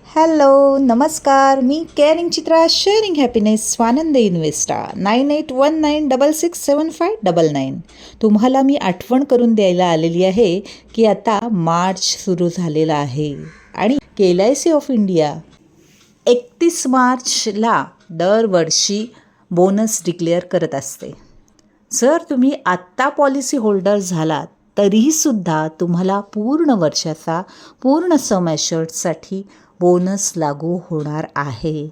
Hello नमस्कार. मी caring Chitra, sharing happiness, Swanand Investa 9819667599. तुम्हाला मी आठवण करून द्यायला आलेली आहे की आता मार्च सुरू झालेला आहे आणि LIC ऑफ इंडिया 31 मार्चला दरवर्षी बोनस डिक्लेअर करत असते. जर तुम्ही आत्ता पॉलिसी होल्डर झालात तरीसुद्धा तुम्हाला पूर्ण वर्षाचा पूर्ण सम ॲश्युर्डसाठी बोनस लागू होणार आहे.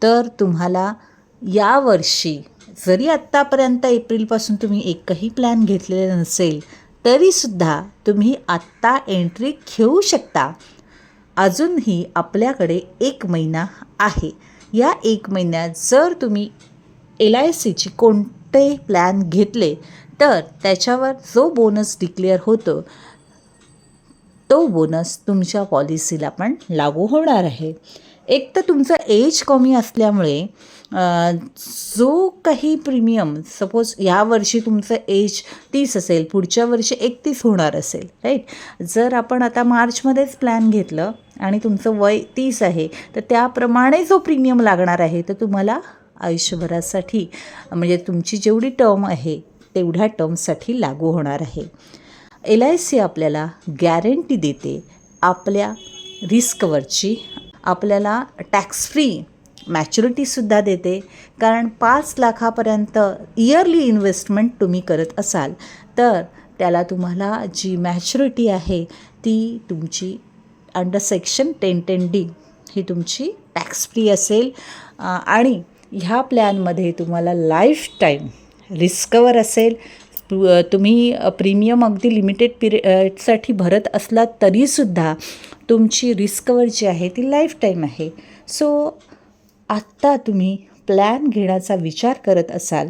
तर तुम्हाला यावर्षी जरी आत्तापर्यंत एप्रिलपासून तुम्ही एकही प्लॅन घेतलेला नसेल तरीसुद्धा तुम्ही आत्ता एंट्री घेऊ शकता. अजूनही आपल्याकडे 1 महिना आहे. या 1 महिन्यात जर तुम्ही LICची कोणते प्लॅन घेतले तर त्याच्यावर जो बोनस डिक्लेअर होतो तो बोनस तुमच्या पॉलिसीला पण लागू होणार आहे. एक तर तुमचं एज कमी असल्यामुळे जो काही प्रीमियम सपोज या वर्षी तुमचं एज 30 असेल, पुढच्या वर्षी 31 होणार असेल, राईट. जर आपण आता मार्चमध्येच प्लॅन घेतलं आणि तुमचं वय 30 आहे तर त्याप्रमाणे जो प्रीमियम लागणार आहे तर तुम्हाला आयुष्यभरासाठी म्हणजे तुमची जेवढी टर्म आहे तेवढ्या टर्मसाठी लागू होणार आहे. LIC आपल्याला गॅरंटी देते आपल्या रिस्कवरची, आपल्याला टॅक्स फ्री मॅच्युरिटीसुद्धा देते. कारण 5 लाखापर्यंत इयरली इन्व्हेस्टमेंट तुम्ही करत असाल तर त्याला तुम्हाला जी मॅच्युरिटी आहे ती तुमची अंडर सेक्शन 1010D ही तुमची टॅक्स फ्री असेल. आणि ह्या प्लॅनमध्ये तुम्हाला लाईफ टाईम रिस्कवर असेल. तुम्ही प्रीमियम अगदी लिमिटेड पिरियडसाठी भरत असलात तरीसुद्धा तुमची रिस्कवर जी आहे ती लाईफ टाईम आहे. सो आत्ता तुम्ही प्लॅन घेण्याचा विचार करत असाल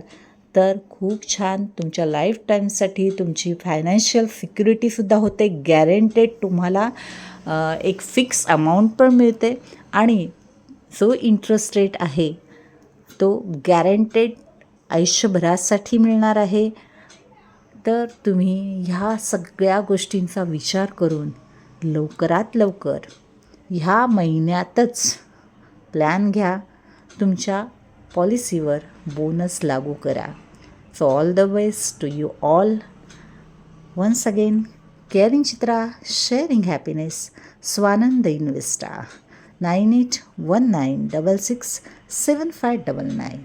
तर खूप छान. तुमच्या लाईफ टाईमसाठी तुमची फायनान्शियल सिक्युरिटीसुद्धा होते. गॅरंटेड तुम्हाला एक फिक्स अमाऊंट पण मिळते आणि जो इंटरेस्ट रेट आहे तो गॅरंटेड आयुष्यभरासाठी मिळणार आहे. तर तुम्ही ह्या सगळ्या गोष्टींचा विचार करून लवकरात लवकर ह्या महिन्यातच प्लॅन घ्या. तुमच्या पॉलिसीवर बोनस लागू करा. So all the best to you all. Once again caring Chitra, sharing happiness, Swanand Investa 9819667599.